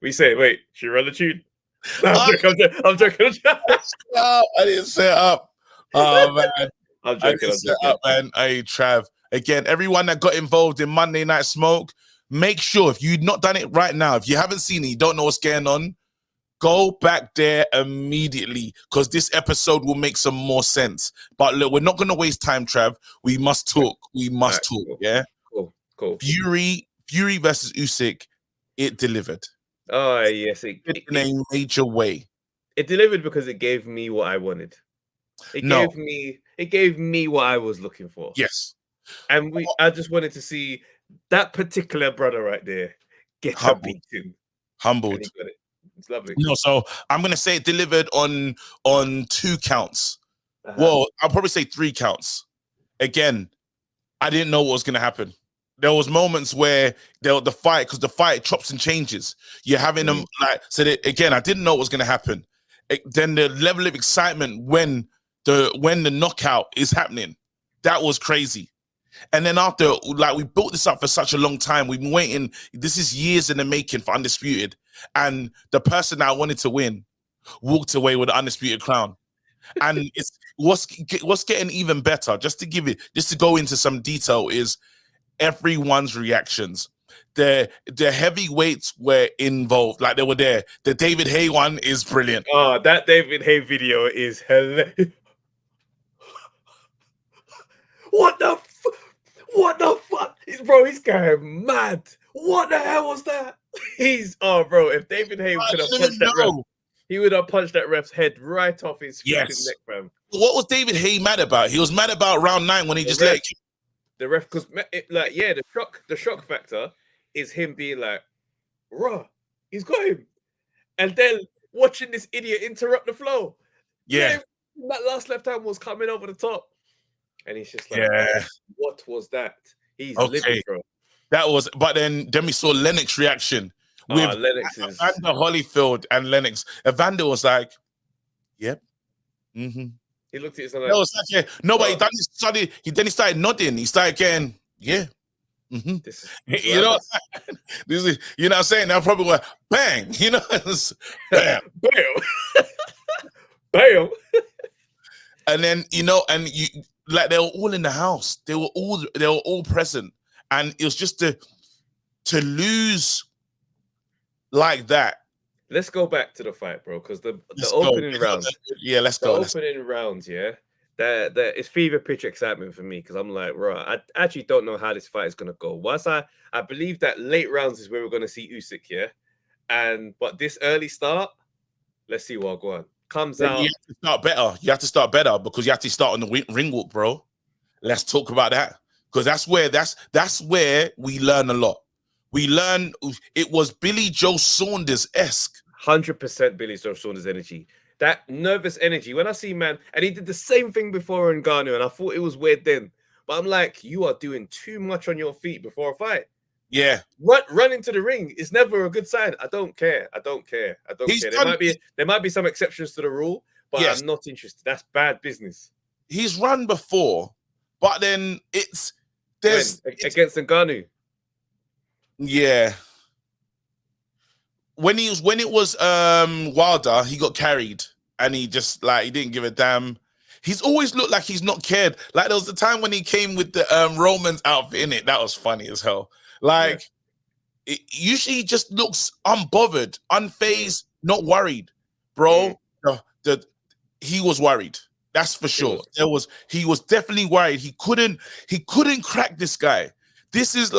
We say, wait, should we run the tune? No, I'm joking. I didn't set up. Oh man, I'm joking. Set up, man. Hey, Trav. Again, everyone that got involved in Monday Night Smoke, make sure if you've not done it right now, if you haven't seen it, you don't know what's going on, go back there immediately because this episode will make some more sense. But look, we're not going to waste time, Trav. We must talk. We must talk. Cool. Yeah. Cool. Fury versus Usyk, it delivered. Oh yes, in a major way. It delivered because it gave me what I wanted. It gave me what I was looking for. Yes. And I just wanted to see that particular brother right there get a beating. Humbled. And he got it. It's lovely. No, so I'm gonna say it delivered on 2 counts. Well, I'll probably say 3 counts. Again, I didn't know what was gonna happen. There was moments where the fight, because the fight chops and changes. You're having them again, I didn't know what was gonna happen. Then the level of excitement when the knockout is happening, that was crazy. And then after, we built this up for such a long time. We've been waiting. This is years in the making for Undisputed. And the person that I wanted to win walked away with the Undisputed crown. And it's what's getting even better, just to go into some detail, is everyone's reactions. The heavyweights were involved, like they were there. The David Haye one is brilliant. Oh, that David Haye video is hilarious. What the fuck? Bro, he's going mad. What the hell was that? Bro, if David Haye could have punched that ref, he would have punched that ref's head right off his neck, fam. What was David Haye mad about? He was mad about round 9 when he just let the ref, because the shock factor is him being like, "Raw, he's got him," and then watching this idiot interrupt the flow. Yeah, that last left hand was coming over the top. And he's just like, what was that? He's living, bro. That was, but then we saw Lennox's reaction with Lennox Evander Holyfield and Lennox. Evander was like, yep. Mm-hmm. He looked at his but he started nodding. He started getting, yeah. Mm-hmm. You know what I'm saying? That probably went bang, bam. Bam. Bam. And then, they were all in the house. They were all present. And it was just to lose like that. Let's go back to the fight, bro, because the opening rounds. Yeah, let's go. Opening rounds, yeah. It's fever pitch excitement for me because I'm like, right, I actually don't know how this fight is gonna go. Once I believe that late rounds is where we're gonna see Usyk, yeah. But this early start, let's see what go on. Comes out. You have to start better. You have to start better because you have to start on the ring walk, bro. Let's talk about that because that's where we learn a lot. We learn it was Billy Joe Saunders-esque. 100% Billy Joe Saunders energy. That nervous energy. When I see man, and he did the same thing before in Ngannou, and I thought it was weird then. But I'm like, you are doing too much on your feet before a fight. Yeah. Run into the ring is never a good sign. I don't care. There might be some exceptions to the rule, but I'm not interested. That's bad business. He's run before, but then it's against Ngannou. Yeah. When it was Wilder, he got carried and he just he didn't give a damn. He's always looked like he's not cared. Like there was the time when he came with the Romans outfit in it. That was funny as hell. It usually just looks unbothered, unfazed, not worried, bro. He was worried. That's for sure. He was definitely worried. He couldn't crack this guy. This is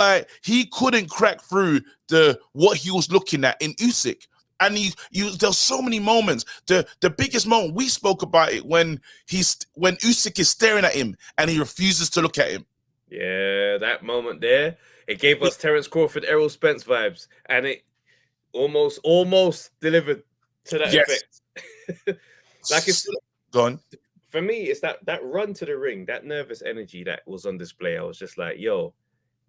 he couldn't crack through what he was looking at in Usyk. And there's so many moments. The biggest moment we spoke about it when Usyk is staring at him and he refuses to look at him. Yeah, that moment there. It gave us Terence Crawford, Errol Spence vibes, and it almost delivered to that effect. It's gone. For me, it's that run to the ring, that nervous energy that was on display. I was just like, yo,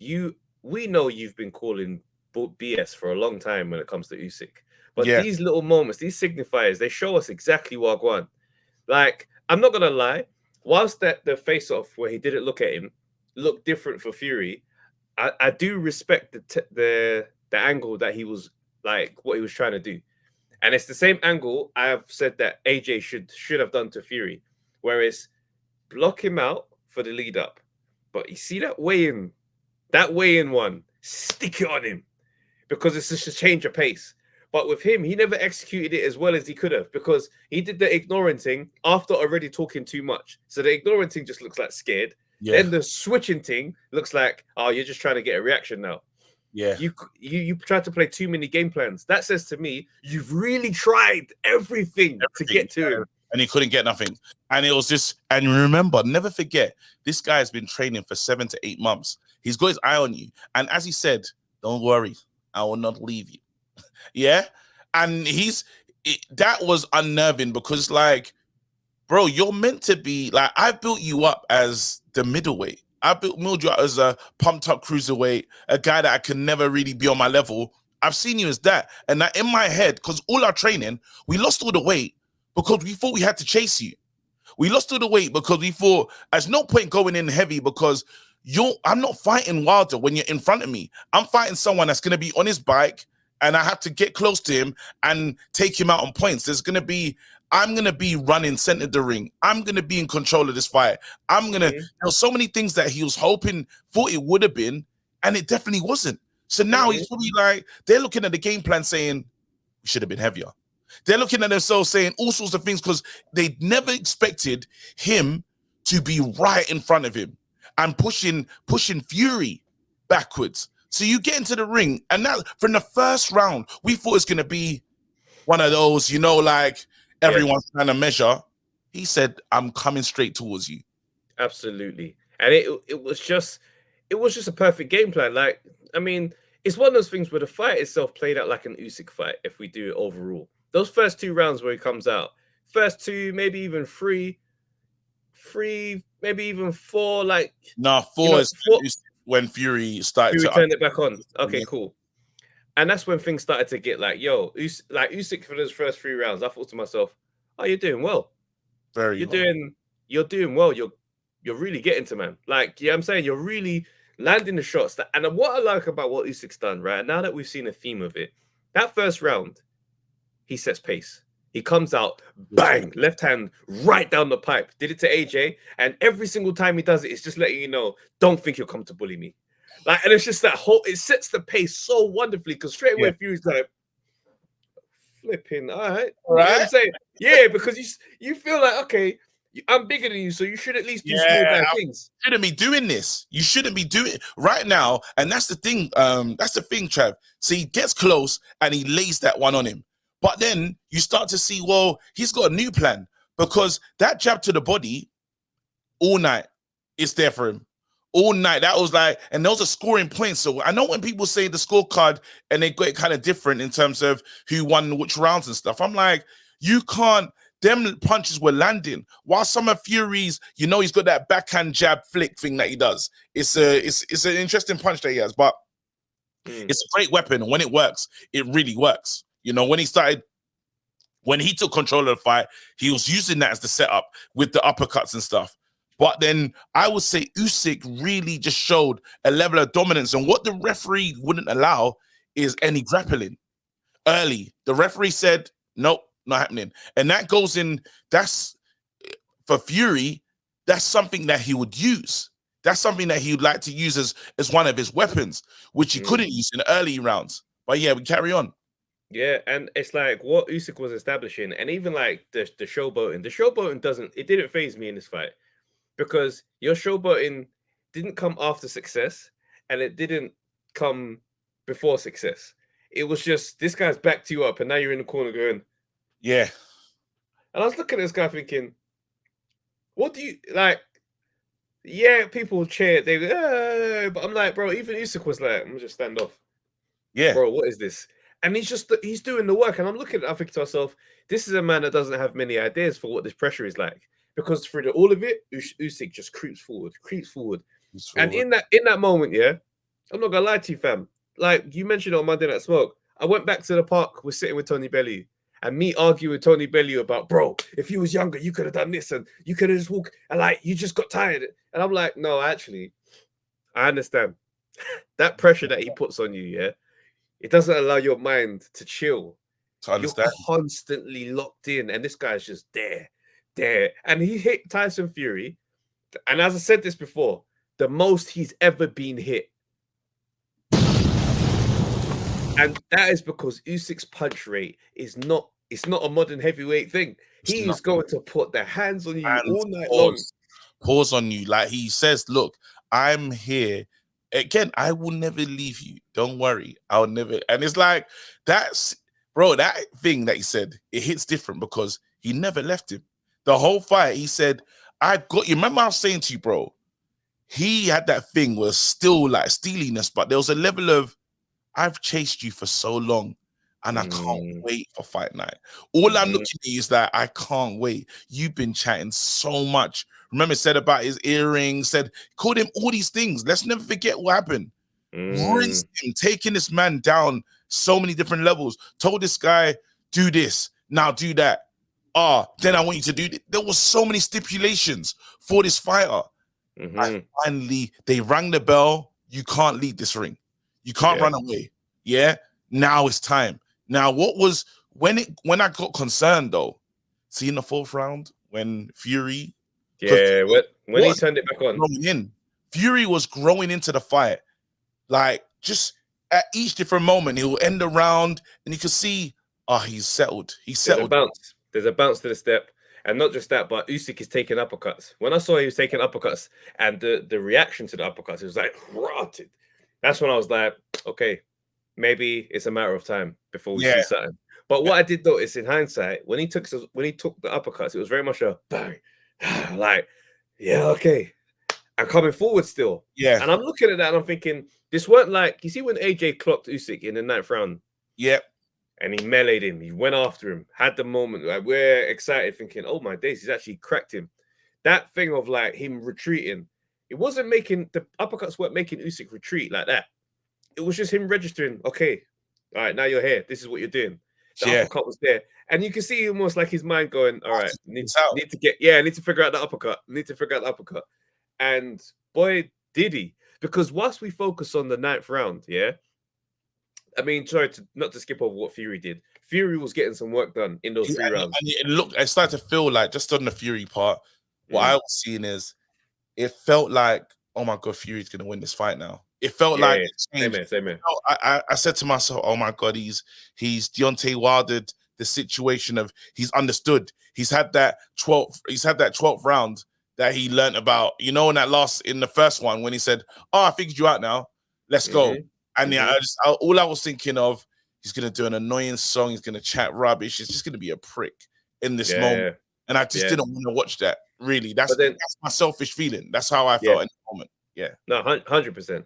we know you've been calling BS for a long time when it comes to Usyk. But these little moments, these signifiers, they show us exactly what I want. I'm not gonna lie, whilst the face-off where he didn't look at him looked different for Fury, I do respect the angle that he was like what he was trying to do. And it's the same angle I have said that AJ should have done to Fury, whereas block him out for the lead up. But you see that weigh-in one, stick it on him because it's just a change of pace. But with him, he never executed it as well as he could have because he did the ignoring thing after already talking too much. So the ignoring thing just looks like scared. Yeah. Then the switching thing looks like, oh, you're just trying to get a reaction now. Yeah. You tried to play too many game plans. That says to me, you've really tried everything to get to him. And he couldn't get nothing. And it was just, and remember, never forget, this guy has been training for 7 to 8 months. He's got his eye on you. And as he said, don't worry, I will not leave you. Yeah. And that was unnerving because, like, bro, you're meant to be, like, I've built you up as the middleweight. I built you up as a pumped up cruiserweight, a guy that I can never really be on my level. I've seen you as that. And that in my head, because all our training, we lost all the weight because we thought we had to chase you. We lost all the weight because we thought there's no point going in heavy because I'm not fighting Wilder when you're in front of me. I'm fighting someone that's going to be on his bike and I have to get close to him and take him out on points. I'm going to be running center of the ring. I'm going to be in control of this fight. There's so many things that he was thought it would have been, and it definitely wasn't. So now he's probably like, they're looking at the game plan saying, we should have been heavier. They're looking at themselves saying all sorts of things because they never expected him to be right in front of him and pushing Fury backwards. So you get into the ring, and now from the first round, we thought it was going to be one of those, like, everyone's trying to measure. He said, I'm coming straight towards you. Absolutely. And it was just a perfect game plan. Like, I mean, it's one of those things where the fight itself played out like an Usyk fight if we do it overall. Those first 2 rounds where he comes out, first 2, maybe even 3, maybe even 4, like... No, 4 is when Fury started to... turn it back on. Okay, cool. And that's when things started to get like, Usyk for those first 3 rounds, I thought to myself, oh, you're doing well. You're doing well. You're really getting to man. Like, I'm saying, you're really landing the shots. And what I like about what Usyk's done, right, now that we've seen a theme of it, that first round, he sets pace. He comes out, bang, left hand right down the pipe. Did it to AJ. And every single time he does it, it's just letting you know, don't think you'll come to bully me. Like, and it's just it sets the pace so wonderfully because straight away Fury's like, flipping, all right. You know what I'm saying? Yeah, because you feel like, okay, I'm bigger than you, so you should at least do small bad things. You shouldn't be doing this. You shouldn't be doing it right now. And that's the thing. That's the thing, Trav. So he gets close and he lays that one on him. But then you start to see, well, he's got a new plan because that jab to the body all night is there for him. All night. That was like, and those are scoring points. So I know when people say the scorecard and they got it kind of different in terms of who won which rounds and stuff. I'm like, you can't, them punches were landing. While some of Fury's, he's got that backhand jab flick thing that he does. It's an interesting punch that he has, but it's a great weapon. And when it works, it really works. When he took control of the fight, he was using that as the setup with the uppercuts and stuff. But then I would say Usyk really just showed a level of dominance. And what the referee wouldn't allow is any grappling early. The referee said, nope, not happening. And that goes in, that's for Fury, that's something that he would use. That's something that he would like to use as one of his weapons, which he couldn't use in the early rounds. But yeah, we carry on. Yeah, and it's like what Usyk was establishing, and even like the showboating didn't faze me in this fight. Because your showboating didn't come after success and it didn't come before success. It was just, this guy's backed you up and now you're in the corner going, yeah. And I was looking at this guy thinking, what do you, like, yeah, people cheer, but I'm like, bro, even Usyk was like, I'm gonna just stand off. Yeah. Bro, what is this? And he's doing the work. And I'm looking at it, I think to myself, this is a man that doesn't have many ideas for what this pressure is like. Because through all of it, Usyk just creeps forward. And in that moment, yeah, I'm not gonna lie to you, fam. Like you mentioned on Monday Night Smoke, I went back to the park, we're sitting with Tony Bellew, and me arguing with Tony Bellew about, bro, if you was younger, you could have done this and you could have just walked, and like you just got tired. And I'm like, no, actually, I understand. That pressure that he puts on you, yeah, It doesn't allow your mind to chill. To understand. You're constantly locked in, and this guy's just there. And he hit Tyson Fury. And as I said this before, the most he's ever been hit. And that is because Usyk's punch rate is not, it's not a modern heavyweight thing. He is going to put their hands on you all night long. Pause on you. Like he says, look, I'm here. Again, I will never leave you. Don't worry. I'll never. And it's like, that's, bro, that thing that he said, it hits different because he never left him. The whole fight, he said, I've got you. Remember I was saying to you, bro, he had that thing was still like steeliness, but there was a level of, I've chased you for so long and I can't wait for fight night. All I'm looking at is that I can't wait. You've been chatting so much. Remember, said about his earrings, said, called him all these things. Let's never forget what happened. Rinsed him, taking this man down so many different levels. Told this guy, do this, now do that. Then I want you to do this. There was so many stipulations for this fighter. And finally, they rang the bell. You can't leave this ring. You can't run away. Yeah. Now it's time. Now, what was when I got concerned though, see in the 4th round when Fury, when he turned it back on, Fury was growing into the fight, like just at each different moment, he will end the round, and you can see, he's settled. He's settled. There's a bounce to the step. And not just that, but Usyk is taking uppercuts. When I saw he was taking uppercuts and the reaction to the uppercuts, it was like rotted. That's when I was like, okay, maybe it's a matter of time before we see something. But what I did notice in hindsight, when he took the uppercuts, it was very much a bang, like, okay, I'm coming forward still. Yeah. And I'm looking at that and I'm thinking, this weren't like, you see when AJ clocked Usyk in the 9th round? Yep. And he meleeed him. He went after him, had the moment. Like, we're excited, thinking, oh my days, he's actually cracked him. That thing of like him retreating, it wasn't making, the uppercuts weren't making Usyk retreat like that. It was just him registering, okay, all right, now you're here. This is what you're doing. The uppercut was there. And you can see almost like his mind going, all right, need to figure out the uppercut. And boy, did he. Because whilst we focus on the 9th round, I mean, sorry not to skip over what Fury did. Fury was getting some work done in those 3 rounds. And I started to feel like, just on the Fury part, what I was seeing is, it felt like, oh my God, Fury's going to win this fight now. It felt like same here. I said to myself, oh my God, he's Deontay Wilder, the situation of, he's understood. He's had that 12th round that he learned about, in the first one when he said, I figured you out now. Let's go. And all I was thinking of, he's going to do an annoying song. He's going to chat rubbish. It's just going to be a prick in this moment. And I just didn't want to watch that. Really, that's my selfish feeling. That's how I felt in the moment. Yeah. No, 100%.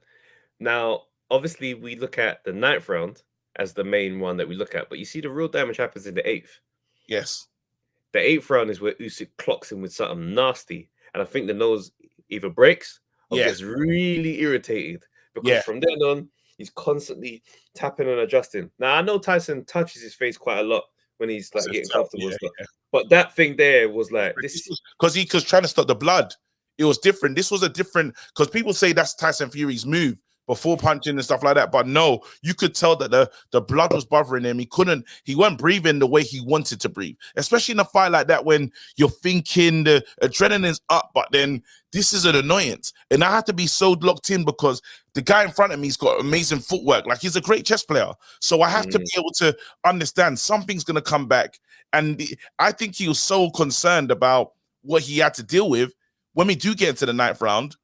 Now, obviously, we look at the 9th round as the main one that we look at, but you see the real damage happens in the 8th. Yes. The 8th round is where Usyk clocks him with something nasty. And I think the nose either breaks or gets really irritated. Because from then on, he's constantly tapping and adjusting. Now, I know Tyson touches his face quite a lot when he's like getting comfortable and stuff. But that thing there was like this, because he was trying to stop the blood. It was different. This was a different, because people say that's Tyson Fury's move before punching and stuff like that. But no, you could tell that the blood was bothering him. He weren't breathing the way he wanted to breathe, especially in a fight like that when you're thinking the adrenaline's up, but then this is an annoyance. And I had to be so locked in because the guy in front of me's got amazing footwork. Like, he's a great chess player. So I have to be able to understand something's going to come back. And I think he was so concerned about what he had to deal with. When we do get into the 9th round,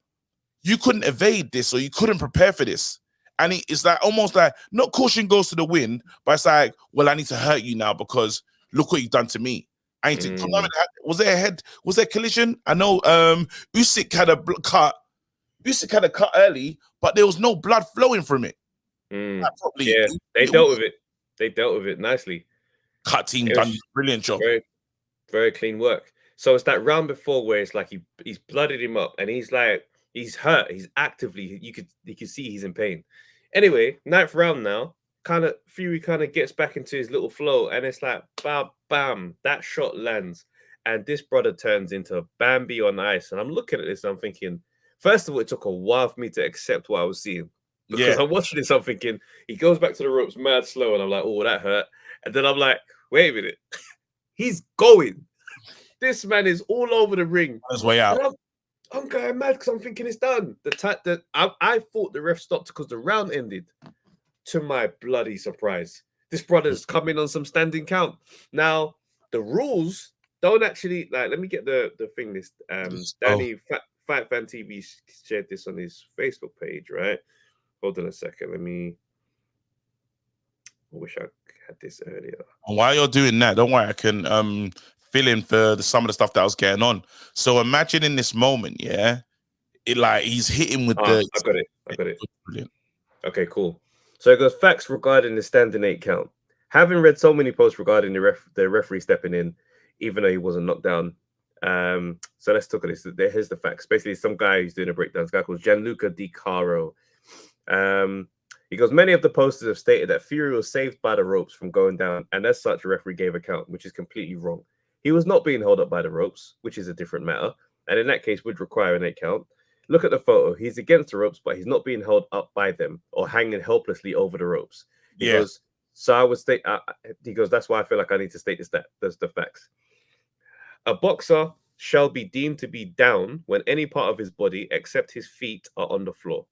you couldn't evade this, or you couldn't prepare for this. And it's like almost like, not caution goes to the wind, but it's like, well, I need to hurt you now because look what you've done to me. I need to. Was there a collision? I know Usyk had a cut. Usyk had a cut early, but there was no blood flowing from it. They dealt with it. They dealt with it nicely. Cut team done a brilliant job. Very, very clean work. So it's that round before where it's like he's blooded him up and he's like, he's hurt. He's actively, you could see he's in pain. Anyway, 9th round now, Fury gets back into his little flow, and it's like bam, bam, that shot lands, and this brother turns into Bambi on ice. And I'm looking at this and I'm thinking, first of all, it took a while for me to accept what I was seeing. Because I'm watching this, I'm thinking he goes back to the ropes mad slow, and I'm like, oh, that hurt. And then I'm like, wait a minute, he's going. This man is all over the ring. On his way out. And I'm going mad because I'm thinking it's done. I thought the ref stopped because the round ended. To my bloody surprise, this brother's coming on some standing count. Now the rules don't actually like. Let me get the thing. This Danny Fight Fan TV shared this on his Facebook page. Right. Hold on a second. I wish I had this earlier. While you're doing that, don't worry. I can fill in for some of the stuff that was getting on. So imagine in this moment, yeah, it like he's hitting with the. I got it. Brilliant. Okay, cool. So it goes facts regarding the standing 8 count. Having read so many posts regarding the referee stepping in, even though he wasn't knocked down. So let's talk about this. Here's the facts. Basically, some guy who's doing a breakdown. This guy called Gianluca Di Caro. He goes, many of the posters have stated that Fury was saved by the ropes from going down, and as such, a referee gave a count, which is completely wrong. He was not being held up by the ropes, which is a different matter, and in that case would require an 8 count. Look at the photo. He's against the ropes, but he's not being held up by them or hanging helplessly over the ropes. He goes, so I would state, he goes, that's why I feel like I need to state that's the facts. A boxer shall be deemed to be down when any part of his body except his feet are on the floor,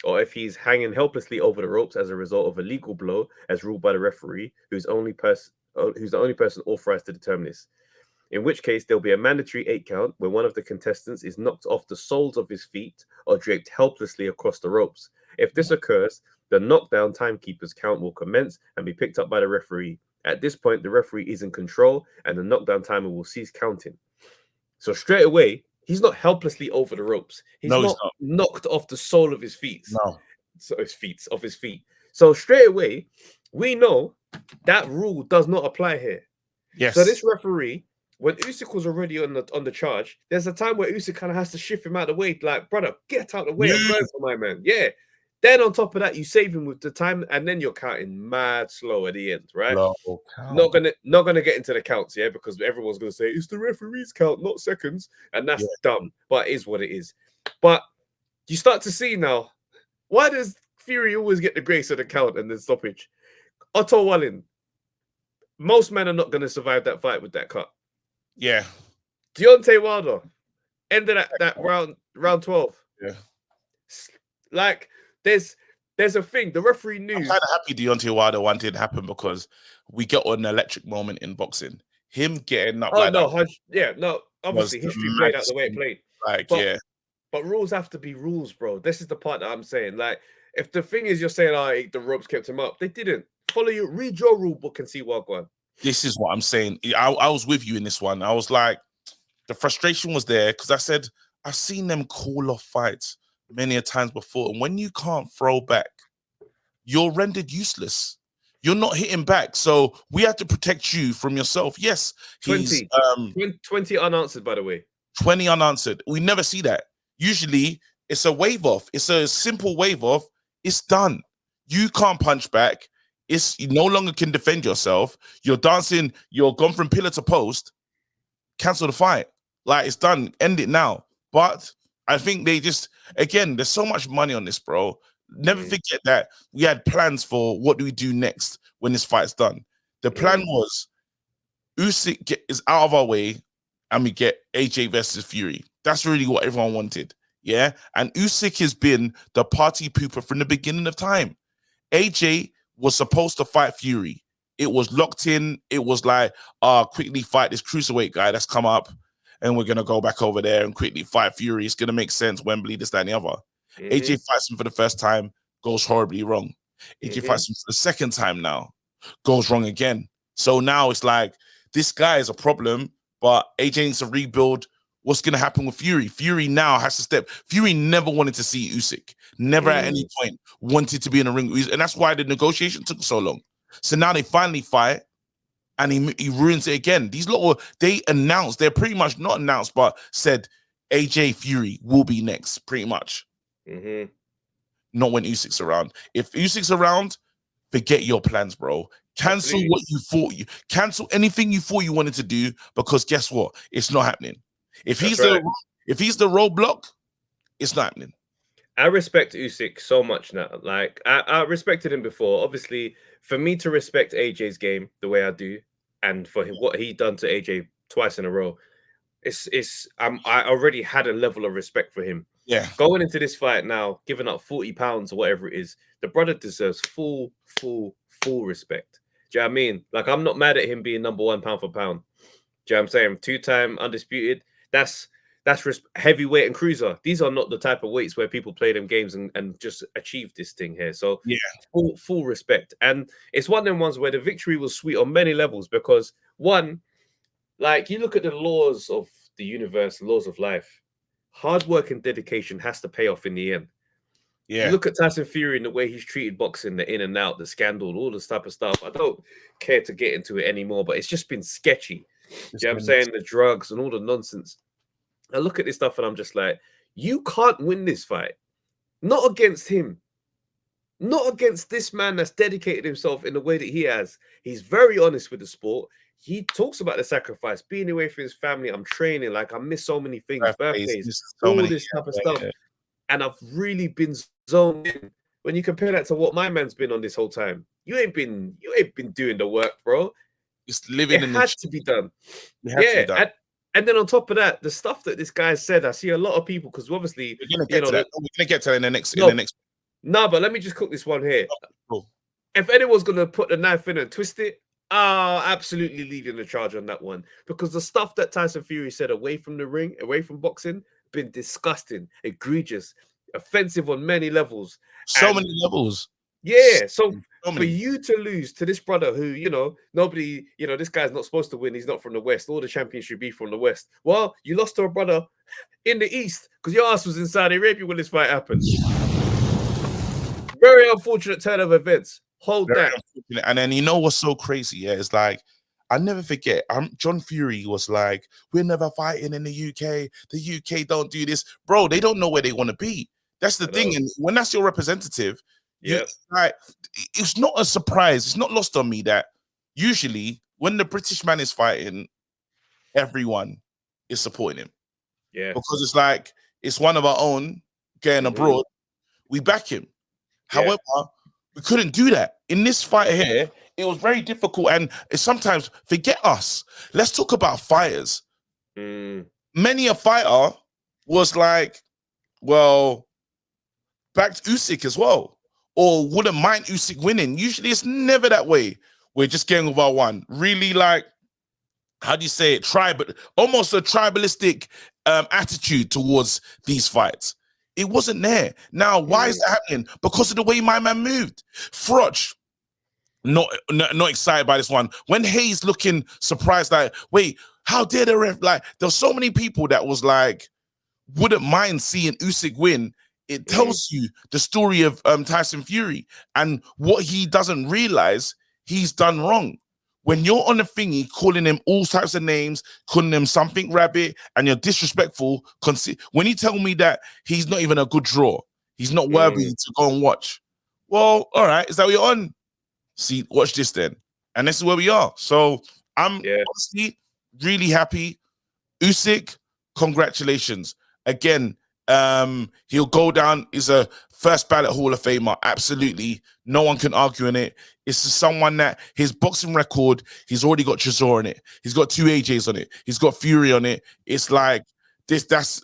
or if he's hanging helplessly over the ropes as a result of a legal blow as ruled by the referee, who's the only person authorized to determine this. In which case, there'll be a mandatory 8 count where one of the contestants is knocked off the soles of his feet or draped helplessly across the ropes. If this occurs, the knockdown timekeeper's count will commence and be picked up by the referee. At this point, the referee is in control and the knockdown timer will cease counting. So straight away, he's not helplessly over the ropes. He's not knocked off the sole of his feet. No. So his feet. So straight away, we know that rule does not apply here. Yes. So this referee, when Usyk was already on the charge, there's a time where Usyk kind of has to shift him out of the way, like, brother, get out of the way. I'm going for my man. Yeah. Then on top of that, you save him with the time, and then you're counting mad slow at the end, right? Not gonna get into the counts, yeah, because everyone's gonna say it's the referee's count, not seconds, and that's dumb. But it is what it is. But you start to see now, why does Fury always get the grace of the count and the stoppage? Otto Wallin, most men are not gonna survive that fight with that cut. Yeah. Deontay Wilder, end of that round 12. Yeah. Like, there's a thing. The referee knew. I'm kind of happy Deontay Wilder one didn't happen because we got an electric moment in boxing. Him getting up obviously history played out the way it played. But rules have to be rules, bro. This is the part that I'm saying. Like, if the thing is you're saying, the ropes kept him up, they didn't. Follow you, read your rule book and see what going. This is what I'm saying. I was with you in this one. I was like, the frustration was there because I said, I've seen them call off fights many a times before. And when you can't throw back, you're rendered useless. You're not hitting back. So we have to protect you from yourself. Yes. 20 unanswered, by the way. 20 unanswered. We never see that. Usually it's a wave off. It's a simple wave off. It's done. You can't punch back. You no longer can defend yourself. You're dancing. You're gone from pillar to post. Cancel the fight. Like, it's done. End it now. But I think they just, again, there's so much money on this, bro. Never forget that we had plans for what do we do next when this fight's done. The plan was Usyk is out of our way and we get AJ versus Fury. That's really what everyone wanted. Yeah. And Usyk has been the party pooper from the beginning of time. AJ was supposed to fight Fury. It was locked in. It was like, quickly fight this cruiserweight guy that's come up. And we're going to go back over there and quickly fight Fury. It's going to make sense. Wembley, this, that, and the other. AJ fights him for the first time, goes horribly wrong. AJ fights him for the second time now, goes wrong again. So now it's like, this guy is a problem, but AJ needs to rebuild. What's going to happen with Fury? Fury now has to step. Fury never wanted to see Usyk. Never at any point wanted to be in a ring. And that's why the negotiation took so long. So now they finally fight. And he ruins it again. These they announced, they're pretty much not announced, but said AJ Fury will be next, pretty much. Not when Usyk's around. If Usyk's around, forget your plans, bro. Cancel what you thought cancel anything you thought you wanted to do, because guess what? It's not happening. If he's the roadblock, it's not happening. I respect Usyk so much now. Like I respected him before. Obviously, for me to respect AJ's game the way I do, and for him, what he done to AJ twice in a row, I already had a level of respect for him. Yeah. Going into this fight now, giving up £40 or whatever it is, the brother deserves full respect. Do you know what I mean? Like, I'm not mad at him being number one pound for pound. Do you know what I'm saying? 2-time undisputed. That's heavyweight and cruiser. These are not the type of weights where people play them games and just achieve this thing here. So yeah, full respect. And it's one of them ones where the victory was sweet on many levels because one, like you look at the laws of the universe, laws of life, hard work and dedication has to pay off in the end. Yeah. You look at Tyson Fury and the way he's treated boxing, the in and out, the scandal, all this type of stuff. I don't care to get into it anymore, but it's just been sketchy. You know what I'm saying? The drugs and all the nonsense. I look at this stuff and I'm just like, you can't win this fight. Not against him. Not against this man that's dedicated himself in the way that he has. He's very honest with the sport. He talks about the sacrifice, being away from his family. I'm training, like I miss so many things, birthdays, all this type of stuff. And I've really been zoned in. When you compare that to what my man's been on this whole time, you ain't been doing the work, bro. It's living in has to be done. Yeah. And then on top of that, the stuff that this guy said, I see a lot of people because obviously we're gonna get to that. We're gonna get to that in the next. No, but let me just cook this one here. Cool. If anyone's gonna put the knife in and twist it, absolutely leading the charge on that one. Because the stuff that Tyson Fury said away from the ring, away from boxing, been disgusting, egregious, offensive on many levels. Many levels. Yeah. So for you to lose to this brother who, nobody, this guy's not supposed to win. He's not from the West. All the champions should be from the West. Well, you lost to a brother in the East because your ass was in Saudi Arabia when this fight happened. Very unfortunate turn of events. Hold that. And then you know what's so crazy? Yeah, it's like I never forget. John Fury was like, "We're never fighting in the UK. The UK don't do this, bro. They don't know where they want to be. That's the thing. And when that's your representative, like, it's not a surprise. It's not lost on me that usually when the British man is fighting, everyone is supporting him. Yeah, because it's like it's one of our own going abroad. We back him. However, we couldn't do that in this fight here. It was very difficult, and it's sometimes forget us. Let's talk about fighters. Many a fighter was like, well, backed Usyk as well, or wouldn't mind Usyk winning. Usually, it's never that way. We're just getting with our one. Really, like, how do you say it? Almost a tribalistic attitude towards these fights. It wasn't there. Now, why is that happening? Because of the way my man moved. Froch, not excited by this one. When Hayes looking surprised, like, wait, how dare the ref? Like, there's so many people that was like, wouldn't mind seeing Usyk win. It tells you the story of Tyson Fury and what he doesn't realize he's done wrong. When you're on the thingy calling him all types of names, calling him something rabbit, and you're disrespectful, when you tell me that he's not even a good draw, he's not worthy to go and watch. Well, all right, is that what you're on? See, watch this then. And this is where we are. So I'm honestly really happy. Usyk, congratulations. Again, he'll go down as a first ballot Hall of Famer. Absolutely. No one can argue in it. It's someone that his boxing record, he's already got Chisora on it. He's got 2 AJs on it. He's got Fury on it. It's like this. That's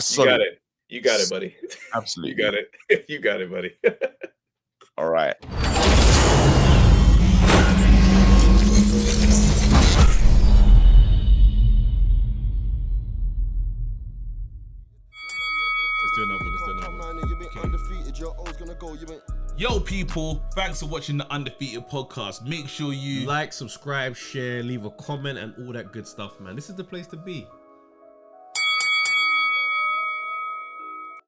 solid. You got it, buddy. Absolutely. You got it. You got it, buddy. All right. Yo, people, thanks for watching the Undefeated podcast. Make sure you like, subscribe, share, leave a comment, and all that good stuff, man. This is the place to be.